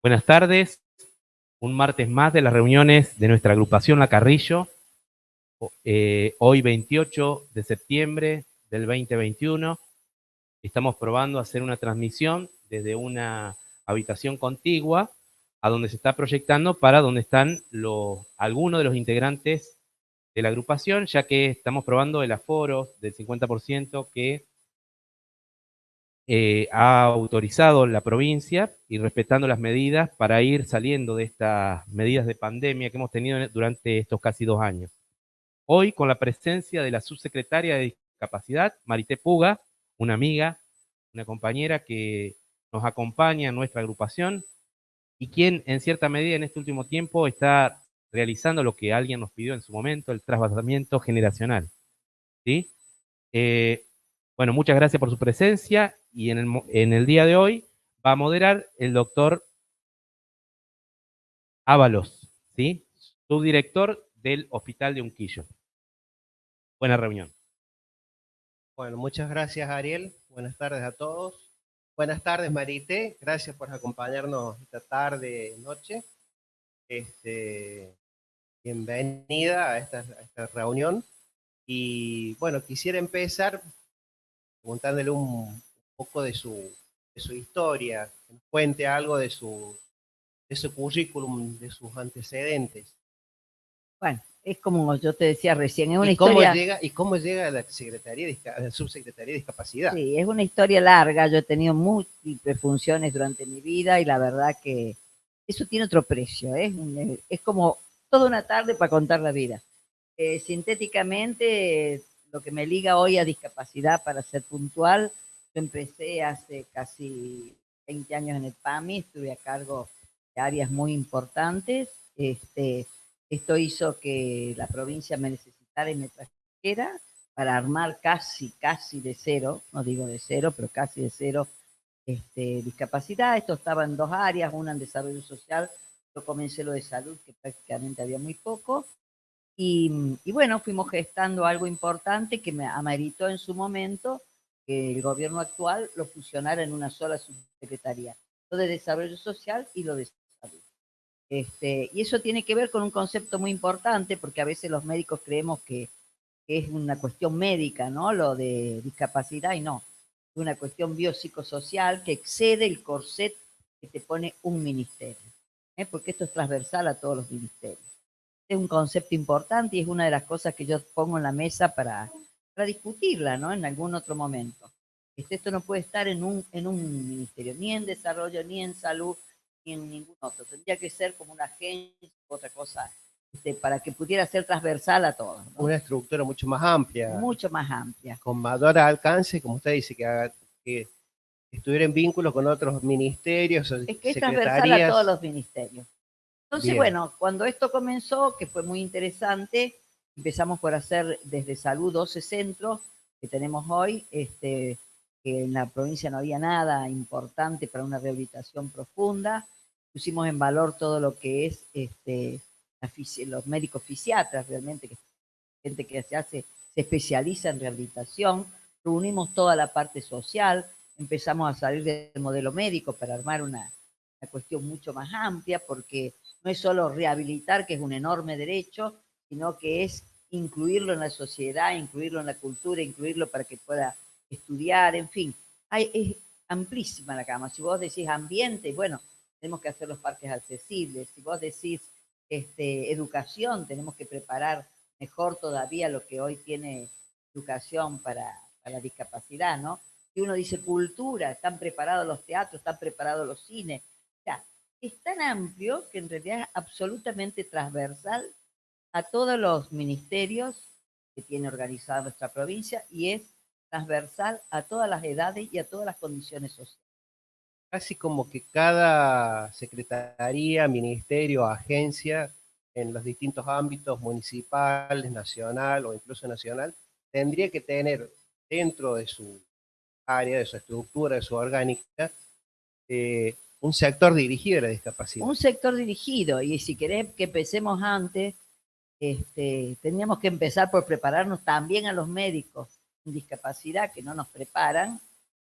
Buenas tardes, un martes más de las reuniones de nuestra agrupación La Carrillo, hoy 28 de septiembre del 2021. Estamos probando hacer una transmisión desde una habitación contigua a donde se está proyectando para donde están algunos de los integrantes de la agrupación, ya que estamos probando el aforo del 50% que ha autorizado la provincia y respetando las medidas para ir saliendo de estas medidas de pandemia que hemos tenido durante estos casi 2 años. Hoy, con la presencia de la subsecretaria de Discapacidad, Marité Puga, una amiga, una compañera que nos acompaña en nuestra agrupación y quien, en cierta medida, en este último tiempo está realizando lo que alguien nos pidió en su momento, el trasvasamiento generacional. ¿Sí? Bueno, muchas gracias por su presencia y en el día de hoy va a moderar el doctor Ábalos, ¿sí? Subdirector del Hospital de Unquillo. Buena reunión. Bueno, muchas gracias, Ariel. Buenas tardes a todos. Buenas tardes, Marité. Gracias por acompañarnos esta tarde, noche. Bienvenida a esta reunión. Y bueno, quisiera empezar preguntándole un poco de su historia, que nos cuente algo de su currículum, de sus antecedentes. Bueno, es como yo te decía recién, es una historia. ¿Y cómo llega a la Subsecretaría de Discapacidad? Sí, es una historia larga. Yo he tenido múltiples funciones durante mi vida y la verdad que eso tiene otro precio. Es como toda una tarde para contar la vida. Sintéticamente, lo que me liga hoy a discapacidad, para ser puntual, yo empecé hace casi 20 años en el PAMI, estuve a cargo de áreas muy importantes. Esto hizo que la provincia me necesitara y me trajera para armar casi de cero, no digo de cero, pero casi de cero, discapacidad. Esto estaba en 2 áreas, una en desarrollo social. Yo comencé lo de salud, que prácticamente había muy poco. Y bueno, fuimos gestando algo importante que me ameritó en su momento que el gobierno actual lo fusionara en una sola subsecretaría, lo de desarrollo social y lo de salud. Y eso tiene que ver con un concepto muy importante, porque a veces los médicos creemos que es una cuestión médica, ¿no? Lo de discapacidad, y no. Es una cuestión biopsicosocial que excede el corset que te pone un ministerio, porque esto es transversal a todos los ministerios. Es un concepto importante y es una de las cosas que yo pongo en la mesa para discutirla, ¿no? En algún otro momento. Esto no puede estar en un ministerio, ni en desarrollo, ni en salud, ni en ningún otro. Tendría que ser como una agencia, otra cosa, para que pudiera ser transversal a todos, ¿no? Una estructura mucho más amplia. Mucho más amplia. Con mayor alcance, como usted dice, que estuviera en vínculo con otros ministerios, es que es transversal a todos los ministerios. Entonces, bien, bueno, cuando esto comenzó, que fue muy interesante, empezamos por hacer desde salud 12 centros que tenemos hoy, que en la provincia no había nada importante para una rehabilitación profunda. Pusimos en valor todo lo que es los médicos fisiatras, realmente, gente que se especializa en rehabilitación. Reunimos toda la parte social, empezamos a salir del modelo médico para armar una cuestión mucho más amplia, porque no es solo rehabilitar, que es un enorme derecho, sino que es incluirlo en la sociedad, incluirlo en la cultura, incluirlo para que pueda estudiar, en fin. Es amplísima la gama. Si vos decís ambiente, bueno, tenemos que hacer los parques accesibles. Si vos decís educación, tenemos que preparar mejor todavía lo que hoy tiene educación para la discapacidad, ¿no? Si uno dice cultura, están preparados los teatros, están preparados los cines. O sea, es tan amplio que en realidad es absolutamente transversal a todos los ministerios que tiene organizada nuestra provincia y es transversal a todas las edades y a todas las condiciones sociales. Casi como que cada secretaría, ministerio, agencia, en los distintos ámbitos municipales, nacional o incluso nacional, tendría que tener dentro de su área, de su estructura, de su orgánica, un sector dirigido a la discapacidad. Un sector dirigido, y si querés que empecemos antes, teníamos que empezar por prepararnos también a los médicos en discapacidad, que no nos preparan,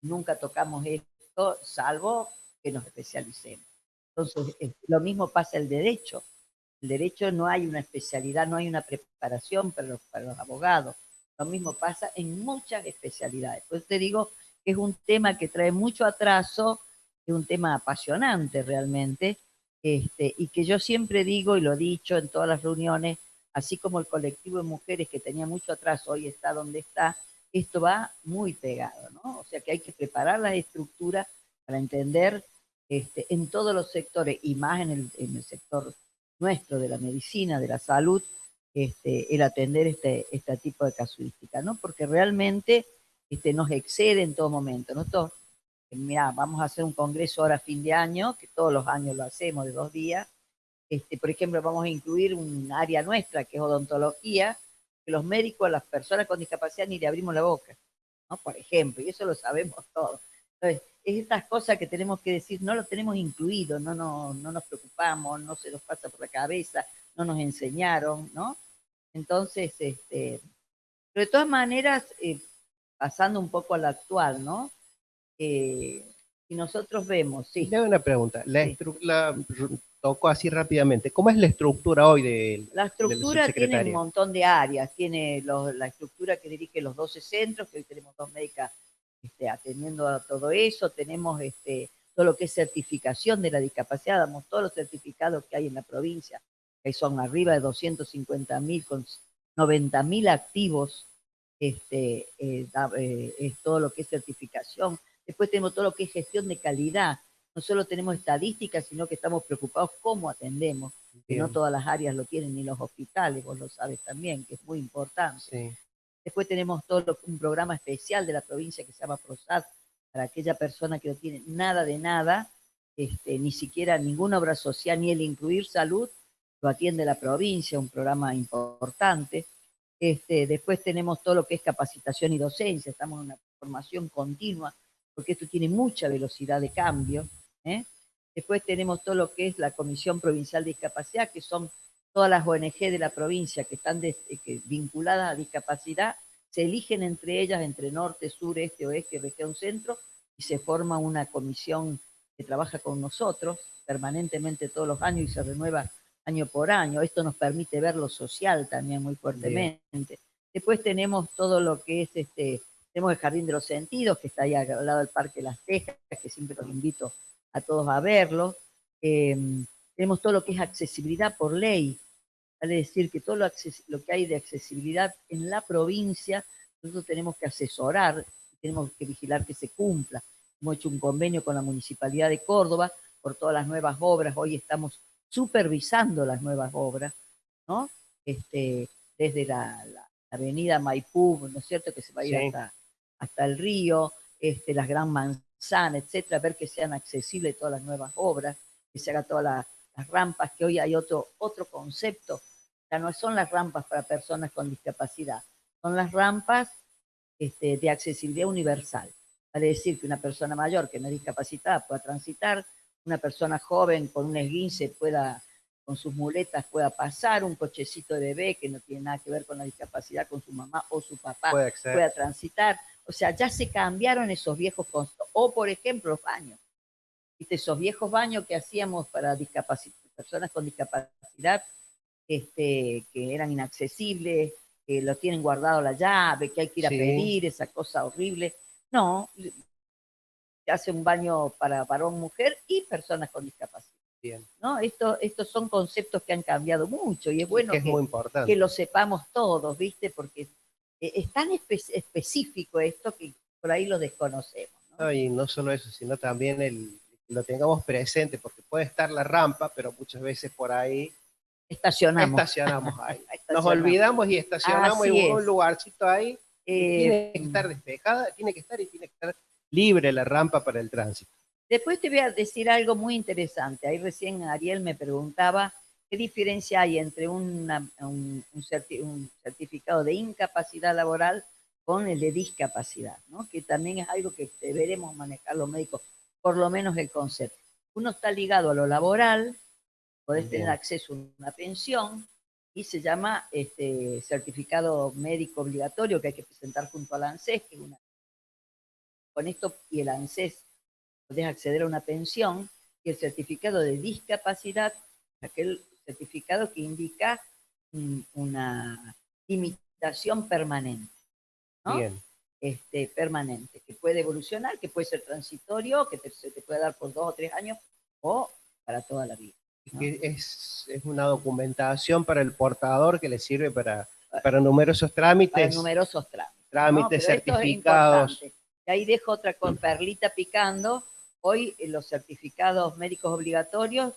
nunca tocamos esto, salvo que nos especialicemos. Entonces, lo mismo pasa el derecho. El derecho no hay una especialidad, no hay una preparación para los abogados. Lo mismo pasa en muchas especialidades. Por eso te digo que es un tema que trae mucho atraso, es un tema apasionante realmente, y que yo siempre digo, y lo he dicho en todas las reuniones, así como el colectivo de mujeres que tenía mucho atraso, hoy está donde está, esto va muy pegado, ¿no? O sea que hay que preparar las estructuras para entender en todos los sectores, y más en el sector nuestro de la medicina, de la salud, el atender este tipo de casuística, ¿no? Porque realmente nos excede en todo momento. Nosotros, mira, vamos a hacer un congreso ahora a fin de año, que todos los años lo hacemos de 2 días. Por ejemplo, vamos a incluir un área nuestra, que es odontología, que los médicos a las personas con discapacidad ni le abrimos la boca, ¿no? Por ejemplo, y eso lo sabemos todos. Entonces, es estas cosas que tenemos que decir, no lo tenemos incluido, no nos preocupamos, no se nos pasa por la cabeza, no nos enseñaron, ¿no? Entonces, pero de todas maneras, pasando un poco al actual, ¿no? Si nosotros vemos, sí. Le hago una pregunta. Sí. Tocó así rápidamente. ¿Cómo es la estructura hoy de La la estructura tiene un subsecretaría? montón de áreas, tiene la estructura que dirige los 12 centros, que hoy tenemos 2 médicas atendiendo a todo eso, tenemos todo lo que es certificación de la discapacidad, damos todos los certificados que hay en la provincia, que son arriba de 250.000 con 90.000 activos, es todo lo que es certificación. Después tenemos todo lo que es gestión de calidad. No solo tenemos estadísticas, sino que estamos preocupados cómo atendemos, que no Bien. todas las áreas lo tienen, ni los hospitales, vos lo sabes también, que es muy importante. Sí. Después tenemos un programa especial de la provincia que se llama PROSAD, para aquella persona que no tiene nada de nada, ni siquiera ninguna obra social, ni el incluir salud, lo atiende la provincia, un programa importante. Después tenemos todo lo que es capacitación y docencia, estamos en una formación continua, porque esto tiene mucha velocidad de cambio, ¿eh? Después tenemos todo lo que es la Comisión Provincial de Discapacidad, que son todas las ONG de la provincia que están vinculadas a discapacidad, se eligen entre ellas, entre norte, sur, este, oeste, región centro, y se forma una comisión que trabaja con nosotros permanentemente todos los años y se renueva año por año. Esto nos permite ver lo social también muy fuertemente. Bien. Después tenemos todo lo que es, tenemos el Jardín de los Sentidos, que está ahí al lado del Parque Las Tejas, que siempre los invito a todos a verlo. Tenemos todo lo que es accesibilidad por ley, vale decir que todo lo que hay de accesibilidad en la provincia, nosotros tenemos que asesorar, tenemos que vigilar que se cumpla. Hemos hecho un convenio con la Municipalidad de Córdoba por todas las nuevas obras, hoy estamos supervisando las nuevas obras, ¿no? Desde la avenida Maipú, ¿no es cierto?, que se va a ir hasta el río, las Gran Manzana, etcétera, ver que sean accesibles todas las nuevas obras, que se haga todas las rampas, que hoy hay otro concepto, ya no son las rampas para personas con discapacidad, son las rampas de accesibilidad universal. Vale decir que una persona mayor que no es discapacitada pueda transitar, una persona joven con un esguince pueda, con sus muletas pueda pasar, un cochecito de bebé que no tiene nada que ver con la discapacidad, con su mamá o su papá pueda transitar. O sea, ya se cambiaron esos viejos conceptos. O, por ejemplo, los baños. ¿Viste? Esos viejos baños que hacíamos para personas con discapacidad, que eran inaccesibles, que lo tienen guardado la llave, que hay que ir a pedir, esa cosa horrible. No, se hace un baño para varón, mujer y personas con discapacidad. Bien. ¿No? Estos son conceptos que han cambiado mucho y es bueno que, es muy importante. Que lo sepamos todos, ¿viste? Porque es tan específico esto que por ahí lo desconocemos, ¿no? No, y no solo eso, sino también lo tengamos presente, porque puede estar la rampa, pero muchas veces por ahí estacionamos ahí. Nos olvidamos y estacionamos en un lugarcito ahí. Tiene que estar despejada, tiene que estar libre la rampa para el tránsito. Después te voy a decir algo muy interesante. Ahí recién Ariel me preguntaba qué diferencia hay entre un certificado de incapacidad laboral con el de discapacidad, ¿no? Que también es algo que deberemos manejar los médicos, por lo menos el concepto. Uno está ligado a lo laboral, podés tener acceso a una pensión, y se llama certificado médico obligatorio que hay que presentar junto al ANSES, que con esto y el ANSES podés acceder a una pensión, y el certificado de discapacidad, aquel certificado que indica una limitación permanente, ¿no? Bien. Permanente, que puede evolucionar, que puede ser transitorio, que se te puede dar por 2 o 3 años o para toda la vida, ¿no? Que es una documentación para el portador que le sirve para numerosos trámites. Para numerosos trámites. Trámites, ¿no? Pero certificados. esto es importante. Y ahí dejo otra perlita picando. Hoy los certificados médicos obligatorios,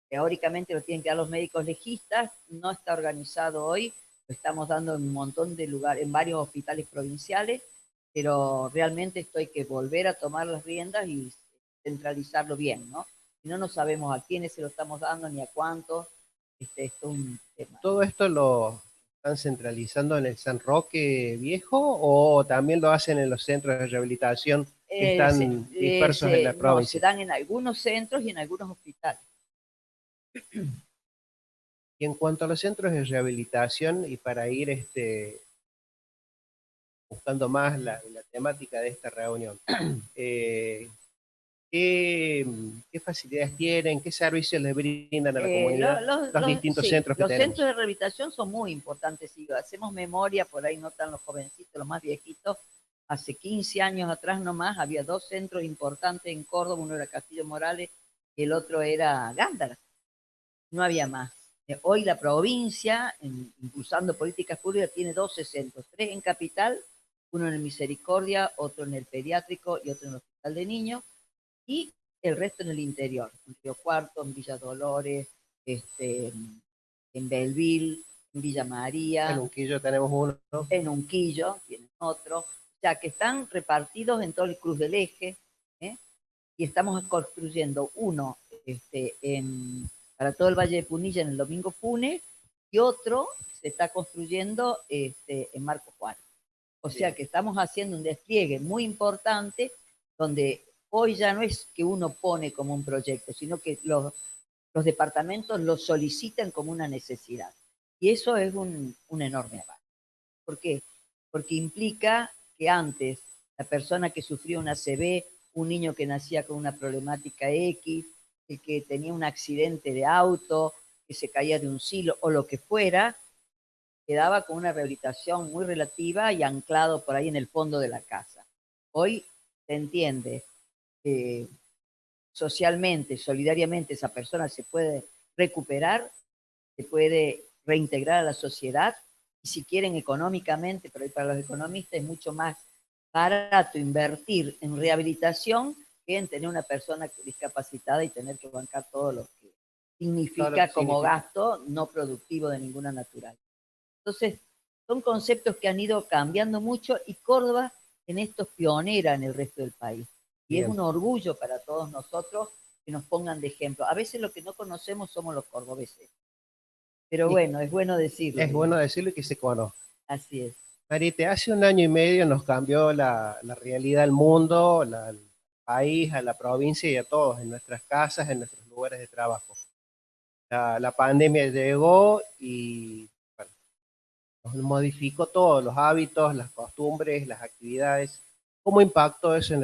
teóricamente lo tienen que dar los médicos legistas, no está organizado hoy, lo estamos dando en un montón de lugares, en varios hospitales provinciales, pero realmente esto hay que volver a tomar las riendas y centralizarlo bien, ¿no? Si no, no sabemos a quiénes se lo estamos dando ni a cuántos. Esto es un tema. ¿Todo esto lo están centralizando en el San Roque Viejo o también lo hacen en los centros de rehabilitación que están dispersos en la No, provincia? se dan en algunos centros y en algunos hospitales. Y en cuanto a los centros de rehabilitación, y para ir buscando más la temática de esta reunión, ¿qué, qué facilidades tienen? ¿Qué servicios les brindan a la comunidad los distintos Sí, centros que los tenemos? centros de rehabilitación son muy importantes. Si hacemos memoria, por ahí no están los jovencitos, los más viejitos. Hace 15 años atrás nomás había 2 centros importantes en Córdoba, uno era Castillo Morales y el otro era Gándara. No había más. Hoy la provincia, impulsando políticas públicas, tiene 12 centros, 3 en Capital, uno en el Misericordia, otro en el Pediátrico y otro en el Hospital de Niños, y el resto en el interior, en Río Cuarto, en Villa Dolores, en Belville, en Villa En María, Unquillo tenemos uno, ¿no? en Unquillo, tienen otro, o sea que están repartidos en todo el Cruz del Eje, ¿eh? Y estamos construyendo uno para todo el Valle de Punilla en el Domingo Funes y otro se está construyendo en Marco Juárez. O sea que estamos haciendo un despliegue muy importante donde hoy ya no es que uno pone como un proyecto, sino que los departamentos lo solicitan como una necesidad. Y eso es un enorme avance. ¿Por qué? Porque implica que antes la persona que sufría una ACV, un niño que nacía con una problemática X, el que tenía un accidente de auto, que se caía de un silo o lo que fuera, quedaba con una rehabilitación muy relativa y anclado por ahí en el fondo de la casa. Hoy se entiende que socialmente, solidariamente, esa persona se puede recuperar, se puede reintegrar a la sociedad, y si quieren económicamente, pero para los economistas es mucho más barato invertir en rehabilitación que en tener una persona discapacitada y tener que bancar todo lo que significa como gasto no productivo de ninguna naturaleza. Entonces, son conceptos que han ido cambiando mucho y Córdoba en esto es pionera en el resto del país. Y Bien. es un orgullo para todos nosotros que nos pongan de ejemplo. A veces lo que no conocemos somos los cordobeses. Pero bueno, es bueno decirlo. Es bueno decirlo y que se conozca. Así es. Marite, hace un año y medio nos cambió la realidad del mundo, al país, a la provincia y a todos, en nuestras casas, en nuestros lugares de trabajo. La pandemia llegó y bueno, nos modificó todos los hábitos, las costumbres, las actividades. ¿Cómo impactó eso en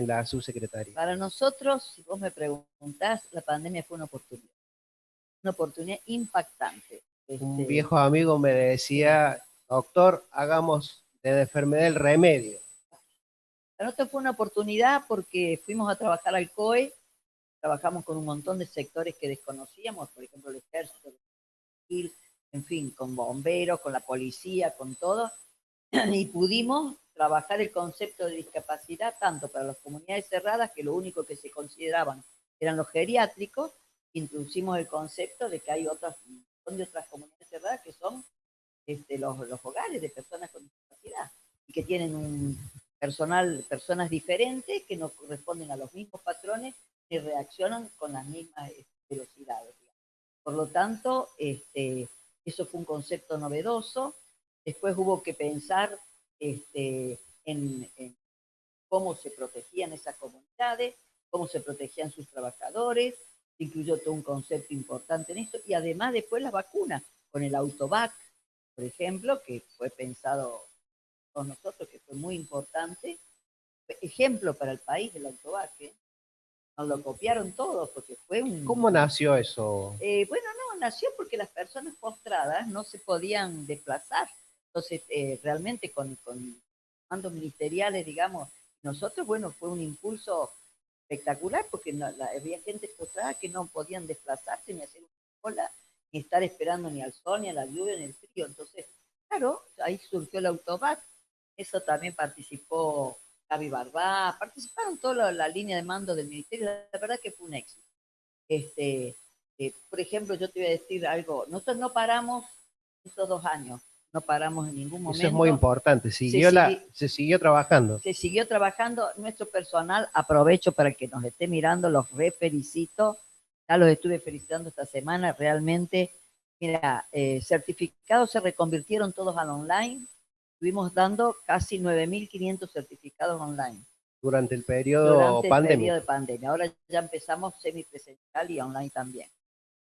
la subsecretaría? Para nosotros, si vos me preguntás, la pandemia fue una oportunidad impactante. Un viejo amigo me decía, doctor, hagamos de la enfermedad el remedio. Para nosotros fue una oportunidad porque fuimos a trabajar al COE, trabajamos con un montón de sectores que desconocíamos, por ejemplo el ejército, en fin, con bomberos, con la policía, con todo, y pudimos trabajar el concepto de discapacidad tanto para las comunidades cerradas, que lo único que se consideraban eran los geriátricos, introducimos el concepto de que hay otras comunidades cerradas que son los hogares de personas con discapacidad y que tienen un personas diferentes que no corresponden a los mismos patrones ni reaccionan con las mismas velocidades. Por lo tanto, eso fue un concepto novedoso. Después hubo que pensar en cómo se protegían esas comunidades, cómo se protegían sus trabajadores, se incluyó todo un concepto importante en esto, y además después las vacunas, con el autovac, por ejemplo, que fue pensado con nosotros, que fue muy importante, ejemplo para el país del autovac, nos lo copiaron todo, porque fue un... ¿Cómo nació eso? Bueno, no, nació porque las personas postradas no se podían desplazar. Entonces, realmente con mandos ministeriales, digamos, nosotros, bueno, fue un impulso espectacular porque había gente postrada que no podían desplazarse ni hacer una cola, ni estar esperando ni al sol, ni a la lluvia, ni al frío. Entonces, claro, ahí surgió el autobús. Eso también participó Gaby Barbá, participaron toda la línea de mando del ministerio. La verdad que fue un éxito. Este, por ejemplo, yo te voy a decir algo, nosotros no paramos estos 2 años, no paramos en ningún Eso es muy momento, importante. se, sigui- Se siguió trabajando. se siguió trabajando, nuestro personal, aprovecho para el que nos esté mirando, los felicito, ya los estuve felicitando esta semana, realmente, mira, certificados se reconvirtieron todos al online, estuvimos dando casi 9.500 certificados online Durante el periodo durante el periodo de pandémico. pandemia. Ahora ya empezamos semipresencial y online también.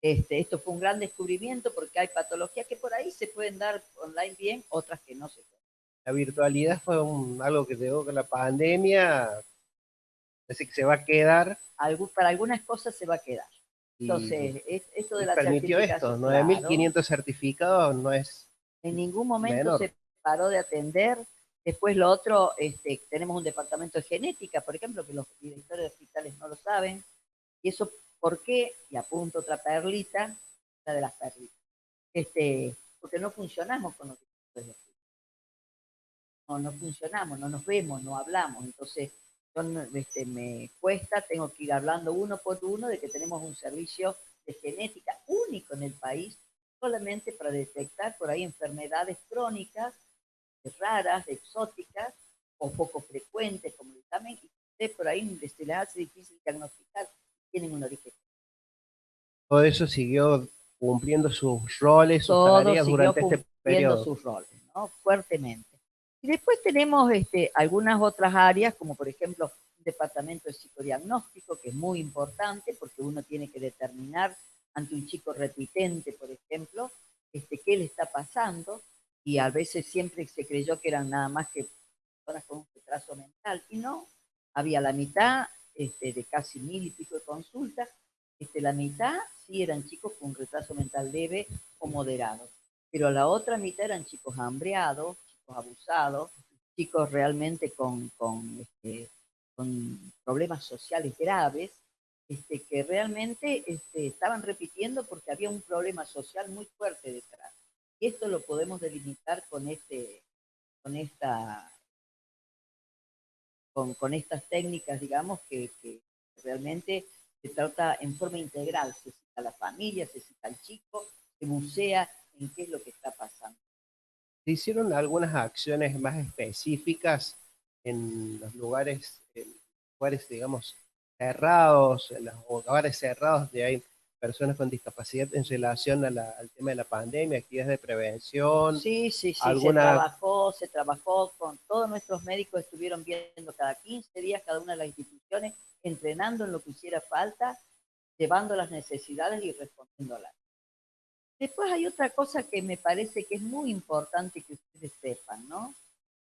Esto fue un gran descubrimiento porque hay patologías que por ahí se pueden dar online bien, otras que no se pueden. La virtualidad fue algo que llegó con la pandemia, parece que se va a quedar Para algunas cosas se va a quedar. y, Entonces, esto de y la permitió esto. certificación, nueve mil claro, quinientos certificados no es en ningún momento menor. se paró de atender. Después lo otro, tenemos un departamento de genética, por ejemplo, que los directores de hospitales no lo saben. ¿Y eso por qué? Y apunto otra perlita, la de las perlitas. Porque no funcionamos con los directores de hospitales. No funcionamos, no nos vemos, no hablamos. Entonces, me cuesta, tengo que ir hablando uno por uno de que tenemos un servicio de genética único en el país, solamente para detectar por ahí enfermedades crónicas, raras, exóticas o poco frecuentes, como le llamen, y por ahí se les hace difícil diagnosticar, tienen un origen. Todo eso siguió cumpliendo sus roles, sus Todo tareas siguió durante este cumpliendo periodo. sus roles, ¿no? Fuertemente. Y después tenemos algunas otras áreas, como por ejemplo un departamento de psicodiagnóstico, que es muy importante porque uno tiene que determinar ante un chico repitente, por ejemplo, qué le está pasando, y a veces siempre se creyó que eran nada más que personas con un retraso mental, y no, había la mitad de casi 1.000 y pico de consultas, la mitad sí eran chicos con retraso mental leve o moderado, pero la otra mitad eran chicos hambreados, chicos abusados, chicos realmente con problemas sociales graves, que realmente estaban repitiendo porque había un problema social muy fuerte detrás. Y esto lo podemos delimitar con esta con estas técnicas, digamos, que realmente se trata en forma integral. Se cita a la familia, se cita al chico, se bucea en qué es lo que está pasando. ¿Se hicieron algunas acciones más específicas en lugares, digamos, cerrados, en los hogares cerrados donde hay personas con discapacidad en relación a al tema de la pandemia, actividades de prevención, Sí, sí, sí, alguna... se trabajó con todos nuestros médicos, estuvieron viendo cada 15 días cada una de las instituciones, entrenando en lo que hiciera falta, llevando las necesidades y respondiéndolas. Después hay otra cosa que me parece que es muy importante que ustedes sepan, ¿no?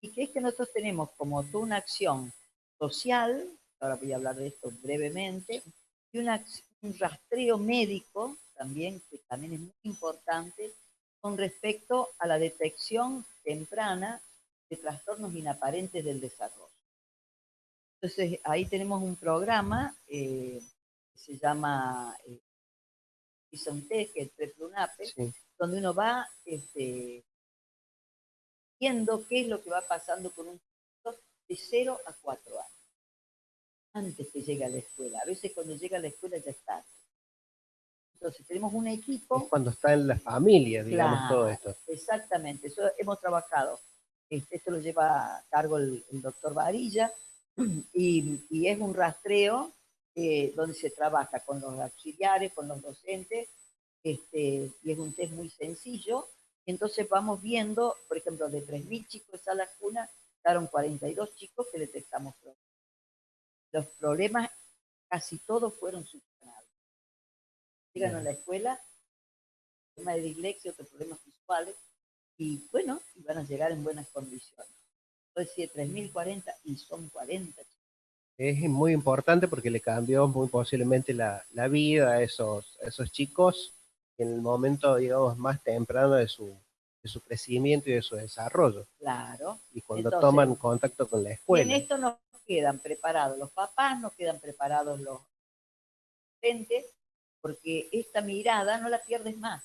Y que es que nosotros tenemos como toda una acción social, ahora voy a hablar de esto brevemente, y un rastreo médico también, que también es muy importante, con respecto a la detección temprana de trastornos inaparentes del desarrollo. Entonces, ahí tenemos un programa que se llama ISONTEC, el PREFLUNAPE, Sí. donde uno va viendo qué es lo que va pasando con un chico de 0 a 4 años, antes que llegue a la escuela. A veces cuando llega a la escuela ya está. Entonces tenemos un Es equipo, cuando está en la familia, digamos, todo claro, esto. exactamente, eso hemos trabajado. Esto lo lleva a cargo el doctor Varilla, y es un rastreo donde se trabaja con los auxiliares, con los docentes, y es un test muy sencillo. Entonces vamos viendo, por ejemplo, de 3.000 chicos a la cuna, quedaron 42 chicos que detectamos problemas. Los problemas casi todos fueron solucionados. Llegan a la escuela, problema de dislexia, otros problemas visuales, y bueno, y van a llegar en buenas condiciones. Entonces, si 3.040 y son 40 chicos. Es muy importante porque le cambió muy posiblemente la vida a esos chicos en el momento, digamos, más temprano de su crecimiento y de su desarrollo. Claro. Y cuando Entonces, toman contacto con la y en escuela. esto nos quedan preparados los papás, nos quedan preparados los docentes, porque esta mirada no la pierdes más.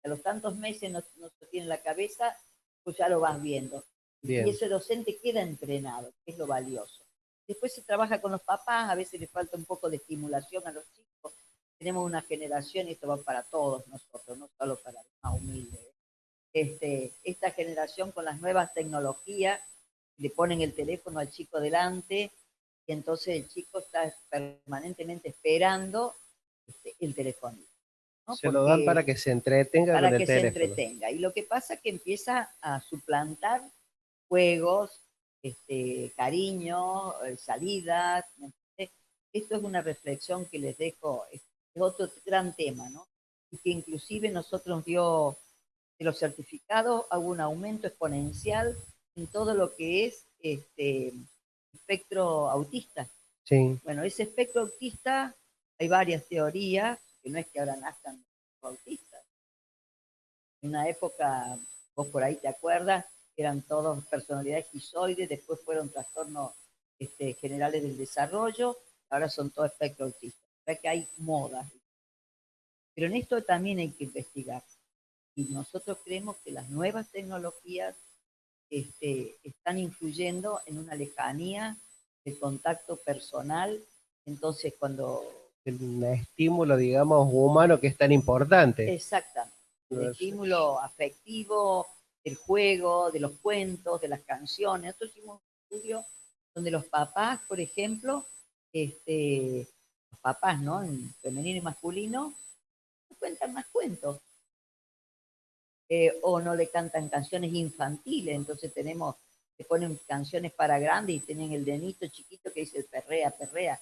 A los tantos meses no se tiene en la cabeza, pues ya lo vas viendo. Y Bien, ese docente queda entrenado, que es lo valioso. Después se trabaja con los papás, a veces les falta un poco de estimulación a los chicos. Tenemos una generación, y esto va para todos nosotros, no solo para los más humildes. Esta generación con las nuevas tecnologías, le ponen el teléfono al chico delante, y entonces el chico está permanentemente esperando el teléfono, ¿no? se lo dan Porque para que se entretenga con para el que se teléfono. entretenga. Y lo que pasa es que empieza a suplantar juegos, cariño, salidas. Esto es una reflexión que les dejo, es otro gran tema, ¿no? Y que inclusive nosotros dio de los certificados hubo un aumento exponencial en todo lo que es espectro autista. Sí, Bueno, ese espectro autista, hay varias teorías, que no es que ahora nazcan autistas. En una época, vos por ahí te acuerdas, eran todos personalidades esquizoides, después fueron trastornos generales del desarrollo, ahora son todo espectro autista. O sea que hay modas. Pero en esto también hay que investigar. Y nosotros creemos que las nuevas tecnologías están influyendo en una lejanía de contacto personal. Entonces, cuando el estímulo, digamos, humano que es tan importante. exactamente, el No sé. estímulo afectivo, del juego, de los cuentos, de las canciones. Nosotros hicimos un estudio donde los papás, por ejemplo, los papás, ¿no? En femenino y masculino, cuentan más cuentos. O no le cantan canciones infantiles, entonces tenemos, le ponen canciones para grandes y tienen el denito chiquito que dice perrea, perrea,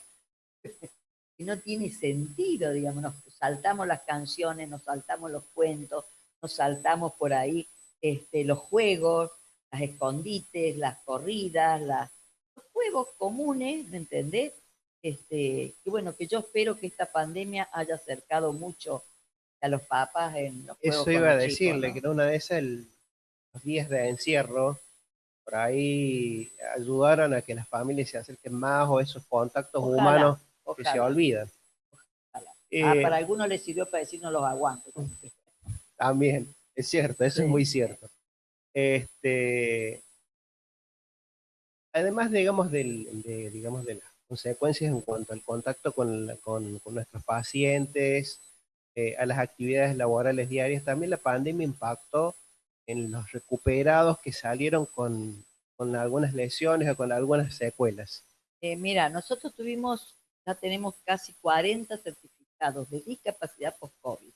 y no tiene sentido, digamos, nos saltamos las canciones, nos saltamos los cuentos, nos saltamos por ahí los juegos, las escondites, las corridas, los juegos comunes, ¿me entendés? Que bueno, que yo espero que esta pandemia haya acercado mucho a los papás en los juegos Eso con iba a los chicos, decirle, que ¿no? en una de esas, los días de encierro, por ahí ayudaron a que las familias se acerquen más o esos contactos Ojalá, humanos que se ojalá, olvidan. ojalá. Eh, Para algunos les sirvió para decir no los aguanto. También, es cierto, eso es Sí, muy cierto. Este, además, digamos, digamos, de las consecuencias en cuanto al contacto con nuestros pacientes, a las actividades laborales diarias, también la pandemia impactó en los recuperados que salieron con algunas lesiones o con algunas secuelas. Mira, nosotros ya tenemos casi 40 certificados de discapacidad post-COVID.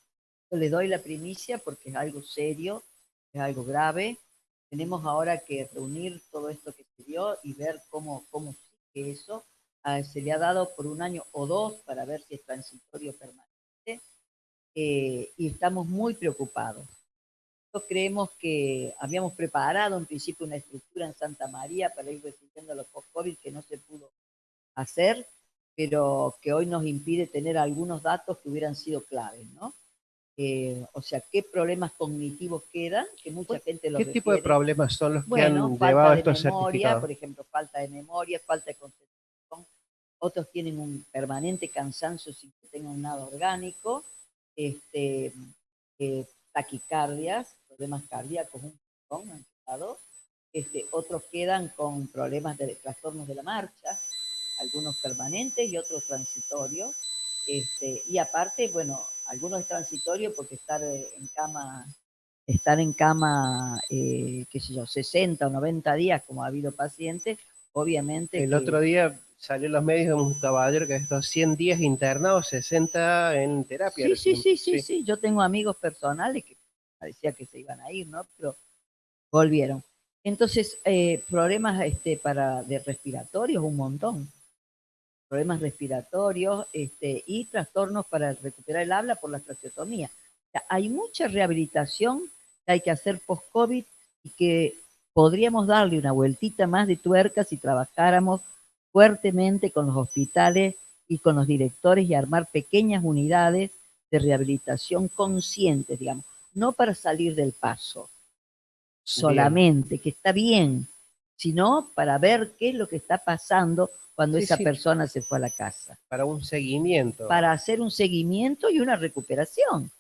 Yo les doy la primicia porque es algo serio, es algo grave. Tenemos ahora que reunir todo esto que se dio y ver cómo sigue eso. Se le ha dado por un año o dos para ver si es transitorio o permanente, y estamos muy preocupados. Nosotros creemos que habíamos preparado en principio una estructura en Santa María para ir recibiendo los post-COVID que no se pudo hacer, pero que hoy nos impide tener algunos datos que hubieran sido claves, ¿no? O sea, ¿qué problemas cognitivos quedan? Que mucha gente los ¿Qué tipo de refiere. problemas son los que Bueno, han llevado falta a de estos memoria, certificados? por ejemplo, falta de memoria, falta de concentración. Otros tienen un permanente cansancio sin que tengan nada orgánico, este, taquicardias, problemas cardíacos, un montón han quedado. Otros quedan con problemas de trastornos de la marcha, algunos permanentes y otros transitorios. Y aparte, bueno, algunos transitorios porque estar en cama, qué sé yo, 60 o 90 días, como ha habido pacientes, obviamente El que... otro día salió en los medios de un caballero que estos 100 días internados, 60 en terapia. Sí, sí, sí, sí, Sí. sí. Yo tengo amigos personales que parecía que se iban a ir, ¿no? Pero volvieron. Entonces, problemas de respiratorios, un montón. Problemas respiratorios y trastornos para recuperar el habla por la tracheotomía. O sea, hay mucha rehabilitación que hay que hacer post-COVID y que podríamos darle una vueltita más de tuerca si trabajáramos fuertemente con los hospitales y con los directores y armar pequeñas unidades de rehabilitación conscientes, digamos, no para salir del paso solamente, que está bien, sino para ver qué es lo que está pasando cuando Sí, esa sí, persona se fue a la casa, para un seguimiento. para hacer un seguimiento y una recuperación.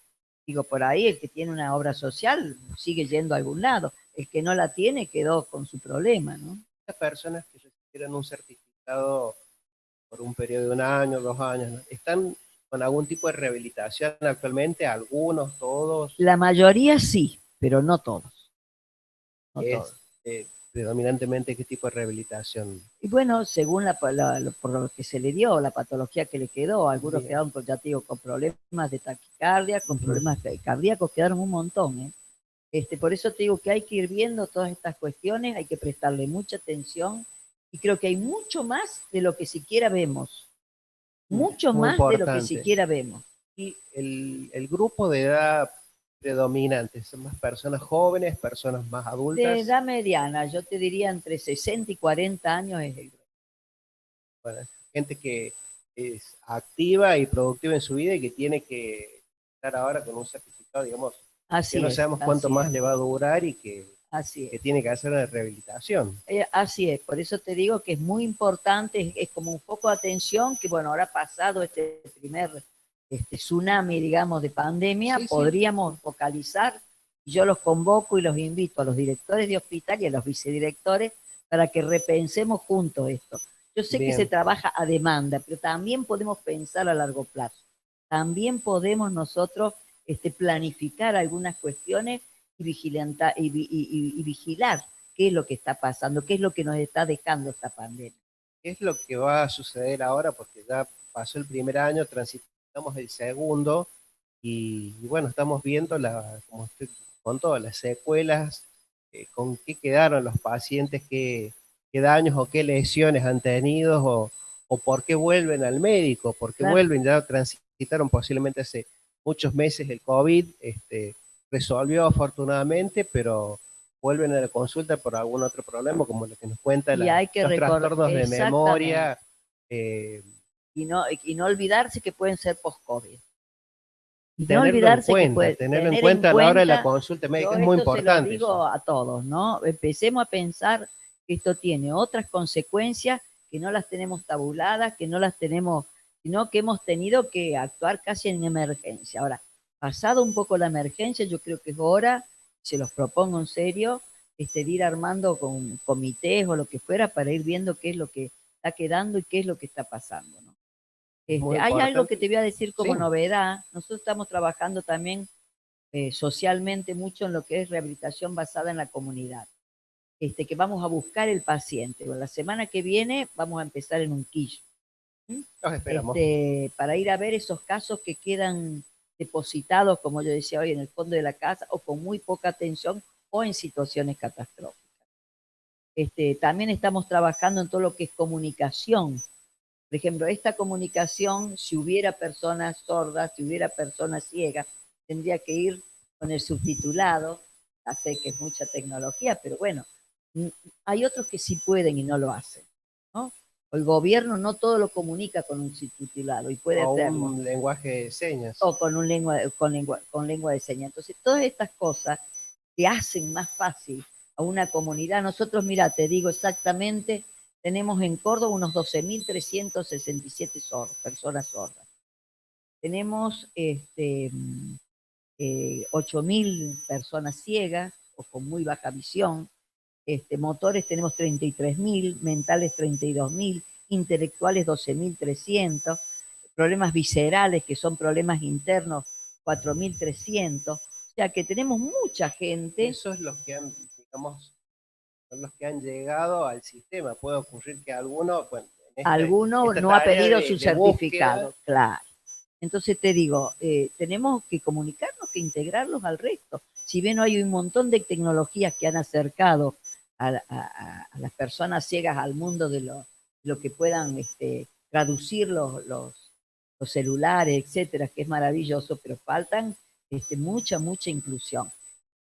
Digo, por ahí el que tiene una obra social sigue yendo a algún lado, el que no la tiene quedó con su problema, ¿no? Las personas que recibieron un certificado por un periodo de 1 año, 2 años, ¿no? ¿Están con algún tipo de rehabilitación actualmente? Algunos, todos. La mayoría sí, pero no todos, no Es todos. predominantemente qué tipo de rehabilitación. Y bueno, según por lo que se le dio, la patología que le quedó, algunos Bien. quedaron, ya te digo, con problemas de taquicardia, con problemas cardíacos, quedaron un montón, ¿eh? Por eso te digo que hay que ir viendo todas estas cuestiones, hay que prestarle mucha atención y creo que hay mucho más de lo que siquiera vemos, mucho Muy más de lo que importante. siquiera vemos. Y el grupo de edad predominante, ¿son más personas jóvenes, personas más De adultas? edad mediana, yo te diría entre 60 y 40 años es el grueso. Bueno, gente que es activa y productiva en su vida y que tiene que estar ahora con un certificado, digamos, que Así no es, sabemos cuánto así más es, le va a durar y así que es. tiene que hacer una rehabilitación. Así es, por eso te digo que es muy importante, es como un foco de atención que, bueno, ahora pasado este primer tsunami, digamos, de pandemia, Sí, sí, podríamos focalizar, y yo los convoco y los invito a los directores de hospital y a los vicedirectores para que repensemos juntos esto. Yo sé que se bien. trabaja a demanda, pero también podemos pensar a largo plazo. También podemos nosotros planificar algunas cuestiones y vigilar qué es lo que está pasando, qué es lo que nos está dejando esta pandemia. ¿Qué es lo que va a suceder ahora? Porque ya pasó el primer año, transitamos el segundo y bueno, estamos viendo, como usted contó, las secuelas, con qué quedaron los pacientes, qué daños o qué lesiones han tenido o por qué vuelven al médico, por qué Claro. vuelven, ya transitaron posiblemente hace muchos meses el COVID, resolvió afortunadamente, pero vuelven a la consulta por algún otro problema, como lo que nos cuenta Y hay que los recordar, trastornos de exactamente, memoria. eh, y no olvidarse que pueden ser post-COVID. Y no Tenerlo en olvidarse que cuenta, puede tenerlo en tener en cuenta a la hora de la cuenta, consulta médica, yo es muy esto se lo importante eso. digo a todos, ¿no? Empecemos a pensar que esto tiene otras consecuencias que no las tenemos tabuladas, que no las tenemos, sino que hemos tenido que actuar casi en emergencia. Ahora, pasado un poco la emergencia, yo creo que es hora, se los propongo en serio, de ir armando con comités o lo que fuera para ir viendo qué es lo que está quedando y qué es lo que está pasando, ¿no? Es muy Hay algo que importante. te voy a decir como Sí, novedad. Nosotros estamos trabajando también socialmente mucho en lo que es rehabilitación basada en la comunidad. Que vamos a buscar el paciente. La semana que viene vamos a empezar en Unquillo. ¿M? los esperamos. Para ir a ver esos casos que quedan depositados, como yo decía hoy, en el fondo de la casa o con muy poca atención o en situaciones catastróficas. También estamos trabajando en todo lo que es comunicación. Por ejemplo, esta comunicación, si hubiera personas sordas, si hubiera personas ciegas, tendría que ir con el subtitulado. Ya sé que es mucha tecnología, pero bueno, hay otros que sí pueden y no lo hacen, ¿no? El gobierno no todo lo comunica con un subtitulado y puede O hacerlo, un lenguaje de señas. o con lengua de señas. Entonces, todas estas cosas que hacen más fácil a una comunidad. Nosotros, mira, te digo exactamente, tenemos en Córdoba unos 12.367 personas sordas. Tenemos 8.000 personas ciegas o con muy baja visión. Motores tenemos 33.000, mentales 32.000, intelectuales 12.300, problemas viscerales, que son problemas internos, 4.300. O sea que tenemos mucha gente. Esos los que han, digamos, son los que han llegado al sistema. Puede ocurrir que alguno, bueno, en Alguno esta no ha tarea pedido su de búsqueda, certificado, claro. Entonces te digo, tenemos que comunicarnos, que integrarlos al resto. Si bien hay un montón de tecnologías que han acercado a las personas ciegas al mundo de lo que puedan traducir los celulares, etcétera, que es maravilloso, pero faltan mucha inclusión.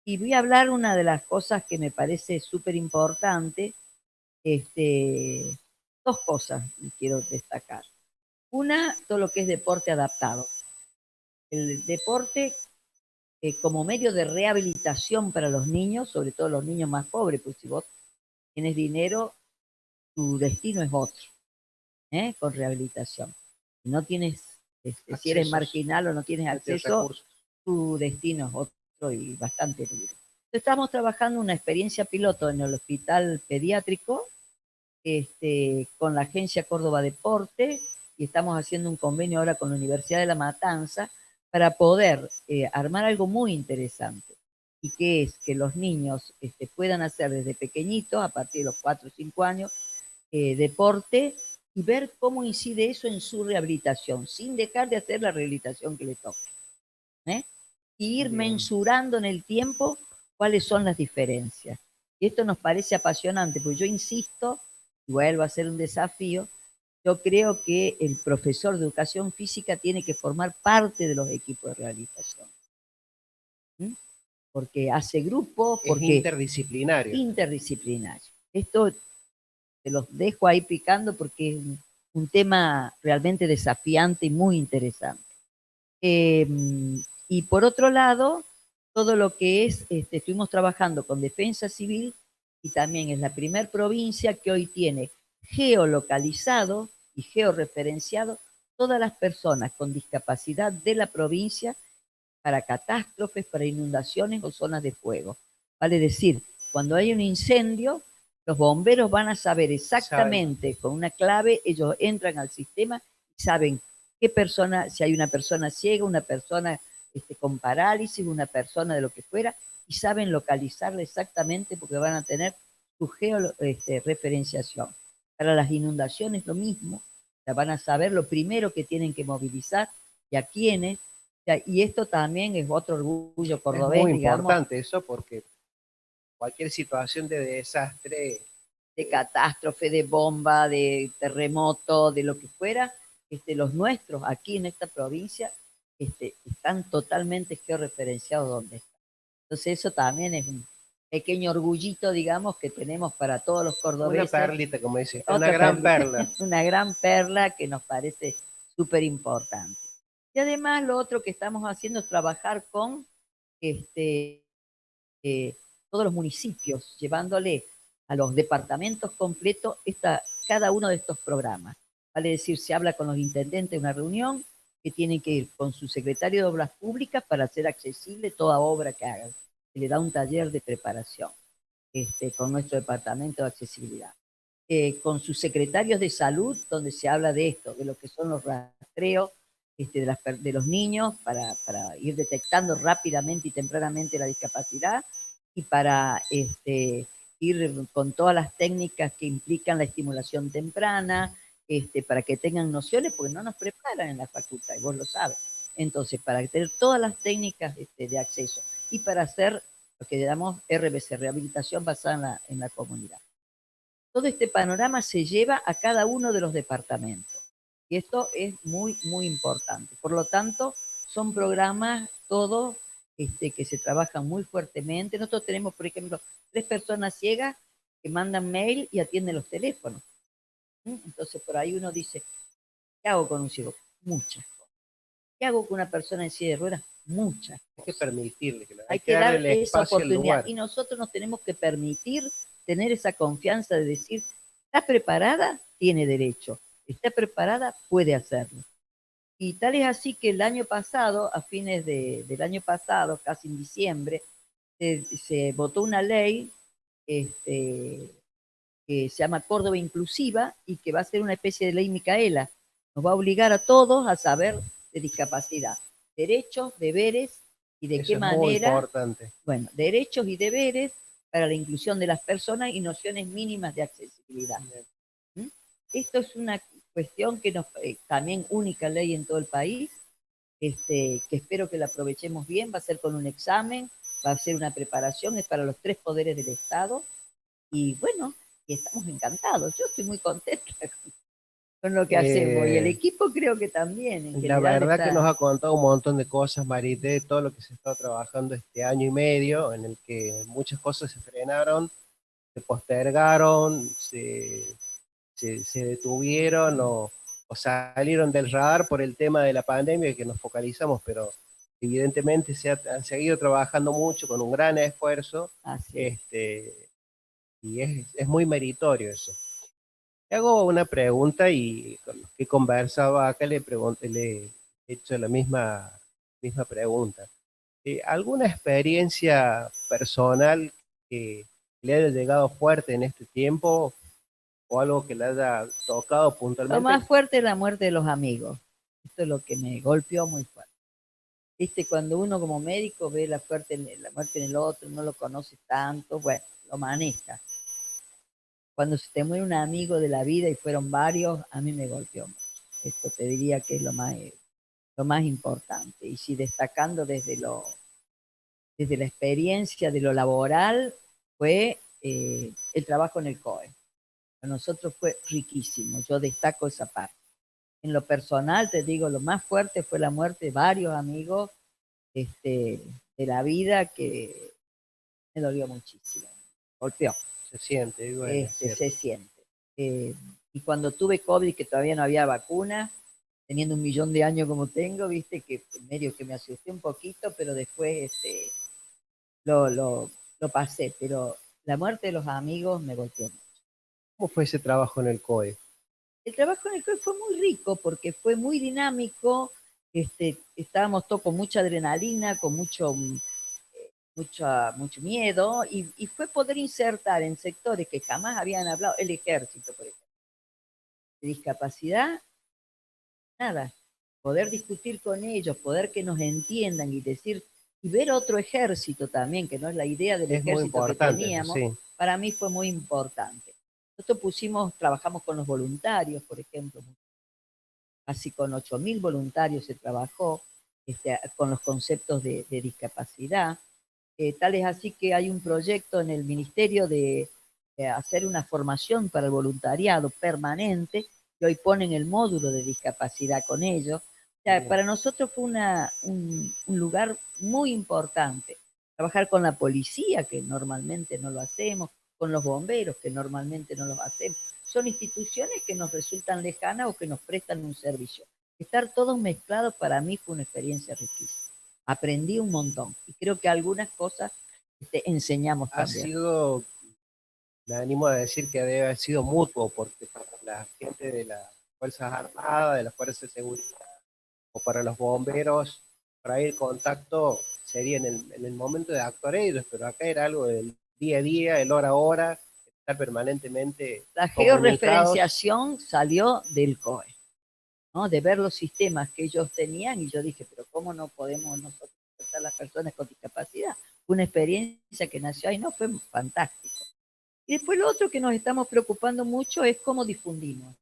Y voy a hablar una de las cosas que me parece súper importante. dos cosas quiero destacar. Una, todo lo que es deporte adaptado. El deporte como medio de rehabilitación para los niños, sobre todo los niños más pobres, pues si vos tienes dinero, tu destino es otro, con rehabilitación. Si no tienes, si eres marginal o no tienes acceso, tu destino es otro y bastante duro. Estamos trabajando una experiencia piloto en el hospital pediátrico con la Agencia Córdoba Deporte y estamos haciendo un convenio ahora con la Universidad de La Matanza para poder armar algo muy interesante y que es que los niños puedan hacer desde pequeñitos, a partir de los 4 o 5 años, deporte y ver cómo incide eso en su rehabilitación, sin dejar de hacer la rehabilitación que le toque. Y ir mensurando en el tiempo cuáles son las diferencias. Y esto nos parece apasionante, porque yo insisto, y vuelvo a ser un desafío, yo creo que el profesor de educación física tiene que formar parte de los equipos de rehabilitación. Porque hace grupo, porque es interdisciplinario. Interdisciplinario. Esto te los dejo ahí picando porque es un tema realmente desafiante y muy interesante. Y por otro lado, todo lo que es, estuvimos trabajando con Defensa Civil y también es la primer provincia que hoy tiene geolocalizado y georreferenciado todas las personas con discapacidad de la provincia para catástrofes, para inundaciones o zonas de fuego. Vale decir, cuando hay un incendio, los bomberos van a saber exactamente, con una clave, ellos entran al sistema y saben qué persona, si hay una persona ciega, una persona con parálisis, una persona de lo que fuera, y saben localizarla exactamente porque van a tener su georreferenciación. Para las inundaciones lo mismo, ya van a saber lo primero que tienen que movilizar y a quiénes. Y esto también es otro orgullo cordobés, es muy digamos, importante eso porque cualquier situación de desastre, de catástrofe, de bomba, de terremoto, de lo que fuera, los nuestros aquí en esta provincia están totalmente georreferenciados donde están. Entonces eso también es un pequeño orgullito, digamos, que tenemos para todos los cordobeses. Una perlita, como dice, una gran perla. Una gran perla que nos parece súper importante. Y además lo otro que estamos haciendo es trabajar con todos los municipios, llevándole a los departamentos completos cada uno de estos programas. Vale decir, se habla con los intendentes en una reunión que tienen que ir con su secretario de Obras Públicas para hacer accesible toda obra que hagan. Se le da un taller de preparación con nuestro departamento de accesibilidad. Con sus secretarios de salud, donde se habla de esto, de lo que son los rastreos de los niños para ir detectando rápidamente y tempranamente la discapacidad y para ir con todas las técnicas que implican la estimulación temprana, para que tengan nociones, porque no nos preparan en la facultad, y vos lo sabes. Entonces, para tener todas las técnicas de acceso y para hacer lo que llamamos RBC, rehabilitación basada en la comunidad. Todo este panorama se lleva a cada uno de los departamentos. Y esto es muy, muy importante. Por lo tanto, son programas todos que se trabajan muy fuertemente. Nosotros tenemos, por ejemplo, 3 personas ciegas que mandan mail y atienden los teléfonos. Entonces, por ahí uno dice, ¿qué hago con un ciego? Muchas cosas. ¿Qué hago con una persona en silla de ruedas? Muchas cosas. Hay que permitirle. Hay que darle esa oportunidad. Y nosotros nos tenemos que permitir tener esa confianza de decir, ¿está preparada? Tiene derecho. ¿Está preparada? Puede hacerlo. Y tal es así que el año pasado, a fines del año pasado, casi en diciembre, se votó una ley que se llama Córdoba Inclusiva y que va a ser una especie de ley Micaela. Nos va a obligar a todos a saber de discapacidad, derechos, deberes y de qué manera. Muy importante. Bueno, derechos y deberes para la inclusión de las personas y nociones mínimas de accesibilidad. Esto es una cuestión que nos también única ley en todo el país, que espero que la aprovechemos bien, va a ser con un examen, va a ser una preparación, es para los 3 poderes del Estado, y bueno, y estamos encantados, yo estoy muy contenta con lo que hacemos, y el equipo creo que también. La verdad que nos ha contado un montón de cosas, Marité, de todo lo que se está trabajando este año y medio, en el que muchas cosas se frenaron, se postergaron, se se detuvieron o salieron del radar por el tema de la pandemia que nos focalizamos, pero evidentemente han seguido trabajando mucho con un gran esfuerzo, Así es. y es muy meritorio eso. Te hago una pregunta y con los que conversaba acá le he hecho la misma pregunta. ¿Alguna experiencia personal que le haya llegado fuerte en este tiempo o algo que le haya tocado Lo puntualmente? más fuerte es la muerte de los amigos. Esto es lo que me golpeó muy fuerte. Viste, cuando uno como médico ve la muerte en el otro, no lo conoce tanto, bueno, lo maneja. Cuando se te muere un amigo de la vida y fueron varios, a mí me golpeó mucho. Esto te diría que es lo más importante. Y si destacando desde la experiencia de lo laboral, fue el trabajo en el COE. Para nosotros fue riquísimo, yo destaco esa parte. En lo personal, te digo, lo más fuerte fue la muerte de varios amigos de la vida que me dolió muchísimo, golpeó, Se siente, y bueno, es cierto. se siente. Eh, y cuando tuve COVID, que todavía no había vacuna, teniendo 1.000.000 de años como tengo, viste, que medio que me asusté un poquito, pero después lo, lo, lo pasé. Pero la muerte de los amigos me golpeó. ¿Cómo fue ese trabajo en el COE? El trabajo en el COE fue muy rico porque fue muy dinámico, estábamos todos con mucha adrenalina, con mucho miedo, y fue poder insertar en sectores que jamás habían hablado, el ejército, por ejemplo, de discapacidad, nada, poder discutir con ellos, poder que nos entiendan y decir, y ver otro ejército también, que no es la idea del Es muy ejército que importante eso, teníamos, sí. para mí fue muy importante. Nosotros trabajamos con los voluntarios, por ejemplo, así con 8.000 voluntarios se trabajó con los conceptos de discapacidad. Tal es así que hay un proyecto en el ministerio de hacer una formación para el voluntariado permanente, y hoy ponen el módulo de discapacidad con ellos. O sea, para nosotros fue un lugar muy importante. Trabajar con la policía, que normalmente no lo hacemos, con los bomberos, que normalmente no lo hacemos. Son instituciones que nos resultan lejanas o que nos prestan un servicio. Estar todos mezclados para mí fue una experiencia riquísima. Aprendí un montón y creo que algunas cosas enseñamos Ha también. sido, me animo a decir que debe haber sido mutuo, porque para la gente de las Fuerzas Armadas, de las Fuerzas de Seguridad, o para los bomberos, por ahí el contacto sería en el momento de actuar ellos, pero acá era algo del día a día, el hora a hora, estar permanentemente La comunicados. georreferenciación salió del COE, ¿no? De ver los sistemas que ellos tenían, y yo dije, pero ¿cómo no podemos nosotros tratar a las personas con discapacidad? Una experiencia que nació ahí, no, fue fantástico. Y después lo otro que nos estamos preocupando mucho es cómo difundimos.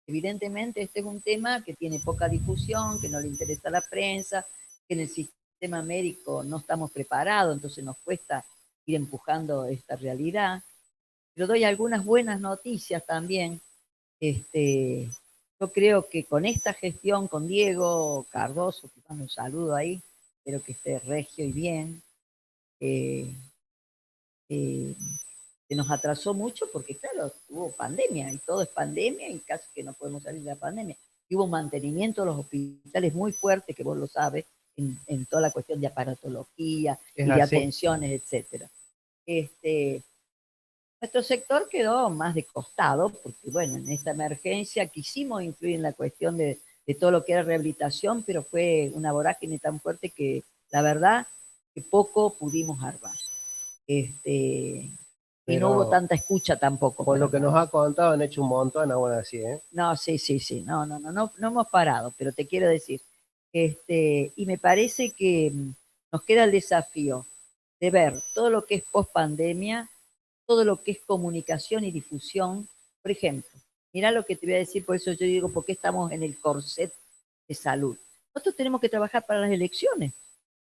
Evidentemente este es un tema que tiene poca difusión, que no le interesa a la prensa, que en el sistema médico no estamos preparados, entonces nos cuesta ir empujando esta realidad. Pero doy algunas buenas noticias también. Yo creo que con esta gestión, con Diego Cardoso, que mando un saludo ahí, espero que esté regio y bien, eh, eh, se nos atrasó mucho porque, claro, hubo pandemia y todo es pandemia y casi que no podemos salir de la pandemia. Y hubo mantenimiento de los hospitales muy fuerte, que vos lo sabes, en toda la cuestión de aparatología Es y de así. atenciones, etcétera. Nuestro sector quedó más de costado porque, bueno, en esta emergencia quisimos influir en la cuestión de todo lo que era rehabilitación, pero fue una vorágine tan fuerte que la verdad que poco pudimos armar. Y no hubo Pero tanta escucha tampoco por para lo que nos nada. ha contado, han hecho un montón aún así, ¿eh? No, sí, sí, sí, no hemos parado, pero te quiero decir, y me parece que nos queda el desafío de ver todo lo que es post pandemia, todo lo que es comunicación y difusión. Por ejemplo, mira lo que te voy a decir, por eso yo digo, ¿por qué estamos en el corset de salud? Nosotros tenemos que trabajar para las elecciones,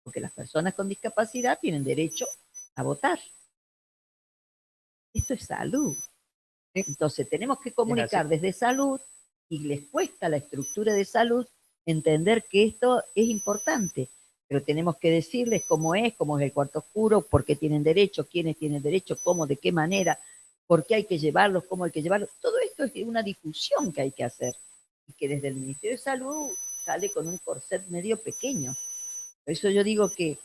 porque las personas con discapacidad tienen derecho a votar. Esto es salud. Entonces tenemos que Es así. comunicar desde salud, y les cuesta la estructura de salud entender que esto es importante, pero tenemos que decirles cómo es el cuarto oscuro, por qué tienen derecho, quiénes tienen derecho, cómo, de qué manera. por qué hay que llevarlos, cómo hay que llevarlos. Todo esto es una difusión que hay que hacer y que desde el Ministerio de Salud sale con un corset medio pequeño. Por eso yo digo que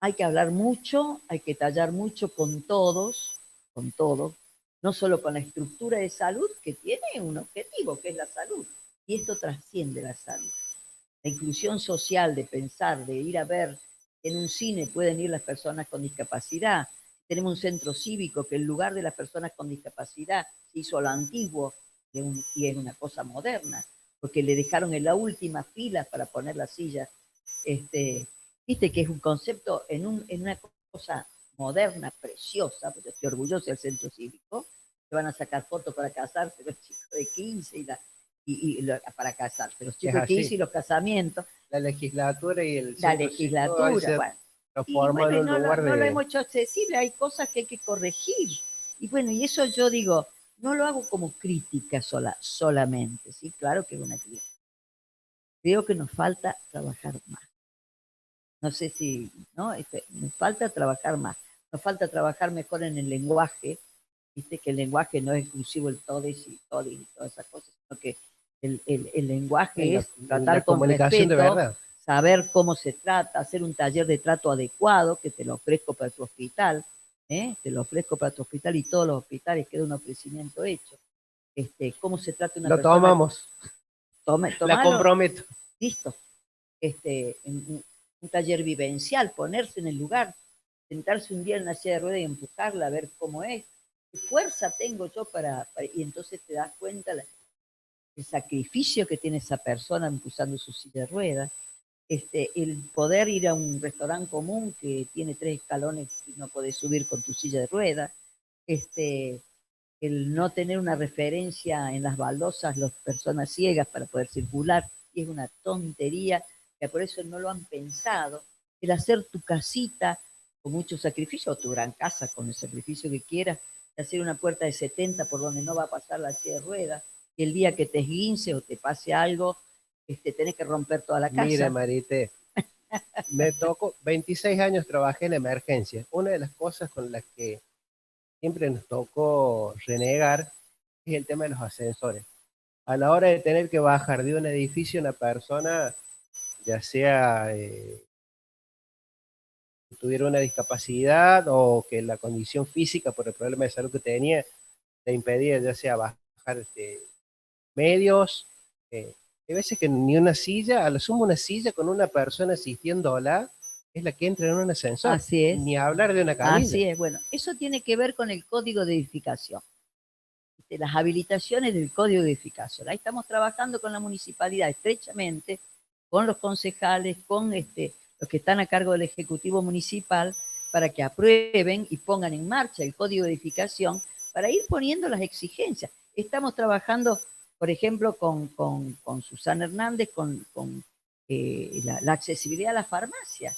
hay que hablar mucho, hay que tallar mucho con todos, no solo con la estructura de salud que tiene un objetivo, que es la salud, y esto trasciende la salud. La inclusión social de pensar, de ir a ver, en un cine pueden ir las personas con discapacidad, tenemos un centro cívico que en lugar de las personas con discapacidad se hizo lo antiguo y es una cosa moderna, porque le dejaron en la última fila para poner las sillas. Viste que es un concepto en una cosa moderna, preciosa, porque yo estoy orgullosa del centro cívico, se van a sacar fotos para casarse los chicos de 15 para casarse, los chicos de 15 y los casamientos. La legislatura y el la legislatura, bueno. Y bueno, y no lo hemos hecho accesible, hay cosas que hay que corregir. Y bueno, y eso yo digo, no lo hago como crítica solamente, ¿sí? Claro que es una crítica. Creo que nos falta trabajar más. No sé si, ¿no? Nos falta trabajar más. Nos falta trabajar mejor en el lenguaje. Viste que el lenguaje no es exclusivo el todes y todas esas cosas, sino que el lenguaje es tratar con respeto, de verdad. Saber cómo se trata, hacer un taller de trato adecuado, que te lo ofrezco para tu hospital, te lo ofrezco para tu hospital y todos los hospitales queda un ofrecimiento hecho. Cómo se trata una persona. Lo tomamos. La comprometo. Listo. Un taller vivencial, ponerse en el lugar, sentarse un día en la silla de ruedas y empujarla a ver cómo es. ¿Qué fuerza tengo yo y entonces te das cuenta el sacrificio que tiene esa persona usando su silla de ruedas, el poder ir a un restaurante común que tiene 3 escalones y no podés subir con tu silla de ruedas, el no tener una referencia en las baldosas, las personas ciegas para poder circular, y es una tontería, que por eso no lo han pensado, el hacer tu casita con mucho sacrificio, o tu gran casa con el sacrificio que quieras, de hacer una puerta de 70 por donde no va a pasar la silla de ruedas, que el día que te esguince o te pase algo, tenés que romper toda la casa. Mire, Marité, me tocó, 26 años trabajé en emergencia. Una de las cosas con las que siempre nos tocó renegar es el tema de los ascensores. A la hora de tener que bajar de un edificio una persona, ya sea que tuviera una discapacidad o que la condición física por el problema de salud que tenía le impedía ya sea bajar medios, hay veces que ni una silla, a lo sumo una silla con una persona asistiéndola es la que entra en un ascensor. Así es. Ni hablar de una camilla. Así es, bueno, eso tiene que ver con el código de edificación. Las habilitaciones del código de edificación. Ahí estamos trabajando con la municipalidad estrechamente, con los concejales, con los que están a cargo del Ejecutivo Municipal, para que aprueben y pongan en marcha el código de edificación para ir poniendo las exigencias. Estamos trabajando, por ejemplo, con Susana Hernández, con la accesibilidad a la farmacia.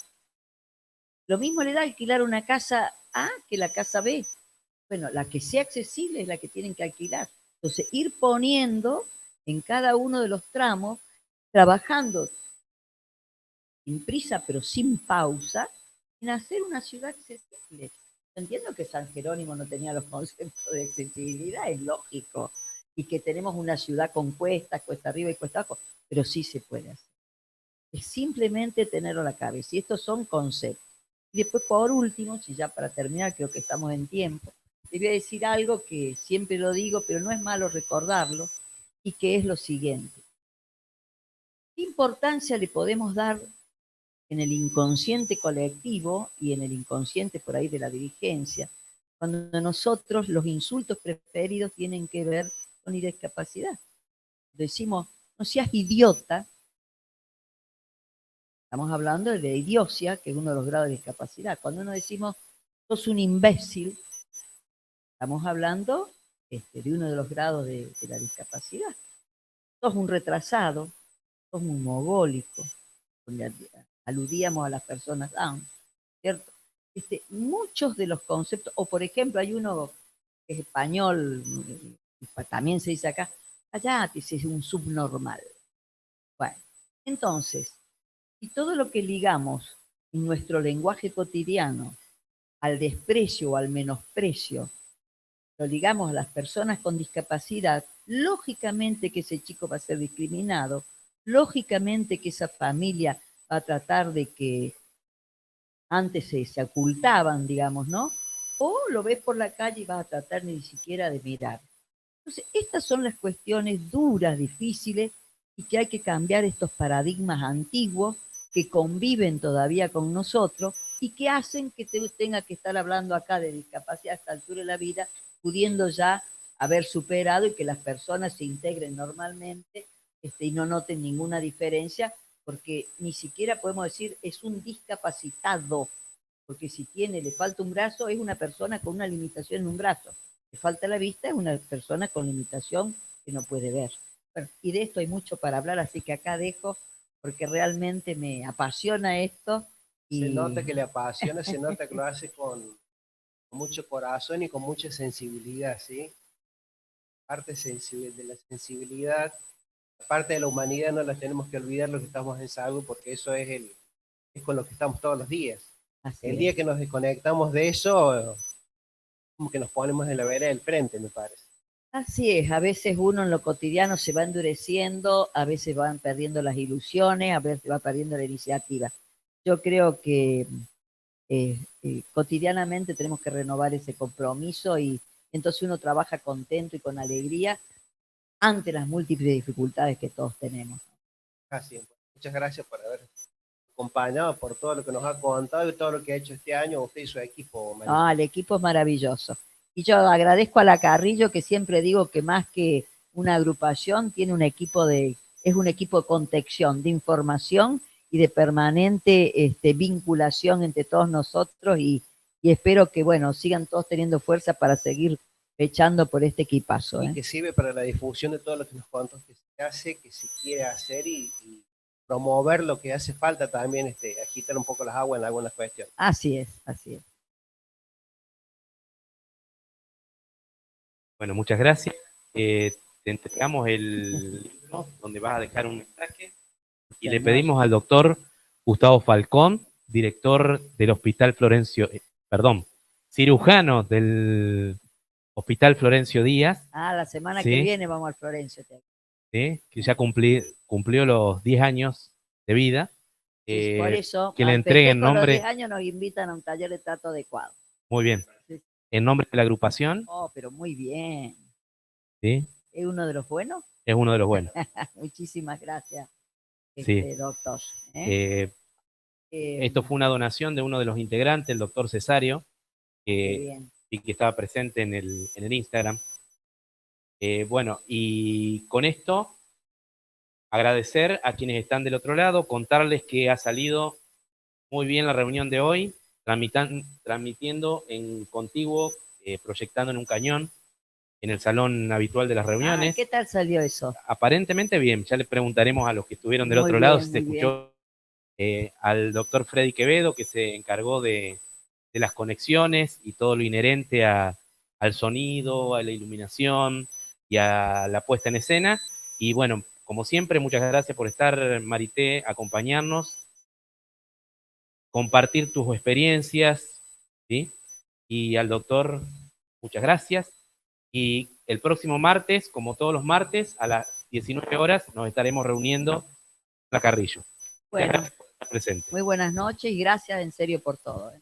Lo mismo le da alquilar una casa A que la casa B. Bueno, la que sea accesible es la que tienen que alquilar. Entonces, ir poniendo en cada uno de los tramos, trabajando sin prisa pero sin pausa, en hacer una ciudad accesible. Entiendo que San Jerónimo no tenía los conceptos de accesibilidad, es lógico, y que tenemos una ciudad con cuestas, cuesta arriba y cuesta abajo, pero sí se puede hacer. Es simplemente tenerlo a la cabeza, y estos son conceptos. Y después, por último, si ya para terminar, creo que estamos en tiempo, te voy a decir algo que siempre lo digo, pero no es malo recordarlo, y que es lo siguiente. ¿Qué importancia le podemos dar en el inconsciente colectivo y en el inconsciente por ahí de la dirigencia, cuando nosotros los insultos preferidos tienen que ver con la discapacidad? Decimos, no seas idiota, estamos hablando de idiocia, que es uno de los grados de discapacidad. Cuando uno decimos, sos un imbécil, estamos hablando de uno de los grados de la discapacidad. Sos un retrasado, sos un mogólico, donde aludíamos a las personas down, ¿cierto? Muchos de los conceptos, o por ejemplo, hay uno que es español, también se dice acá, allá es un subnormal. Bueno, entonces, y todo lo que ligamos en nuestro lenguaje cotidiano al desprecio o al menosprecio, lo ligamos a las personas con discapacidad, lógicamente que ese chico va a ser discriminado, lógicamente que esa familia va a tratar de que antes se ocultaban, digamos, ¿no? O lo ves por la calle y vas a tratar ni siquiera de mirar. Entonces, estas son las cuestiones duras, difíciles, y que hay que cambiar estos paradigmas antiguos que conviven todavía con nosotros y que hacen que tenga que estar hablando acá de discapacidad a esta altura de la vida, pudiendo ya haber superado y que las personas se integren normalmente y no noten ninguna diferencia, porque ni siquiera podemos decir es un discapacitado, porque si le falta un brazo, es una persona con una limitación en un brazo. Le falta la vista, es una persona con limitación que no puede ver. Bueno, y de esto hay mucho para hablar, así que acá dejo, porque realmente me apasiona esto. Se nota que le apasiona, se nota que lo hace con mucho corazón y con mucha sensibilidad, ¿sí? Parte de la sensibilidad, parte de la humanidad no la tenemos que olvidar los que estamos en salud, porque eso es con lo que estamos todos los días. El día que nos desconectamos de eso, como que nos ponemos en la vereda del frente, me parece. Así es, a veces uno en lo cotidiano se va endureciendo, a veces van perdiendo las ilusiones, a veces va perdiendo la iniciativa. Yo creo que cotidianamente tenemos que renovar ese compromiso y entonces uno trabaja contento y con alegría ante las múltiples dificultades que todos tenemos. Así es. Muchas gracias por haber acompañado, por todo lo que nos ha contado y todo lo que ha hecho este año usted y su equipo. El equipo es maravilloso. Y yo agradezco a la Carrillo, que siempre digo que más que una agrupación, tiene un equipo es un equipo de contención, de información y de permanente vinculación entre todos nosotros y espero que, bueno, sigan todos teniendo fuerza para seguir echando por este equipazo. Y que sirve para la difusión de todo lo que nos contó que se hace, que se quiere hacer y promover lo que hace falta también, agitar un poco las aguas en algunas cuestiones. Así es, así es. Bueno, muchas gracias. Te entregamos el libro donde vas a dejar un mensaje y le pedimos al doctor Gustavo Falcón, director del Hospital Florencio, cirujano del Hospital Florencio Díaz. La semana que viene vamos al Florencio. ¿Sí? Que ya cumplió los 10 años de vida. Por eso, que le entreguen en nombre. Los 10 años nos invitan a un taller de trato adecuado. Muy bien. Sí. En nombre de la agrupación. Pero muy bien. ¿Sí? ¿Es uno de los buenos? Es uno de los buenos. Muchísimas gracias, sí. doctor. Esto fue una donación de uno de los integrantes, el doctor Cesario, y que estaba presente en el Instagram. Bueno, y con esto, agradecer a quienes están del otro lado, contarles que ha salido muy bien la reunión de hoy, transmitiendo en contiguo, proyectando en un cañón, en el salón habitual de las reuniones. ¿Qué tal salió eso? Aparentemente bien, ya le preguntaremos a los que estuvieron del otro lado si se escuchó. Al doctor Freddy Quevedo, que se encargó de las conexiones y todo lo inherente al sonido, a la iluminación y a la puesta en escena. Y bueno, como siempre, muchas gracias por estar, Marité, acompañarnos, compartir tus experiencias, ¿sí? Y al doctor, muchas gracias. Y el próximo martes, como todos los martes, a las 19 horas, nos estaremos reuniendo en la Carrillo. Bueno, presente. Muy buenas noches y gracias en serio por todo.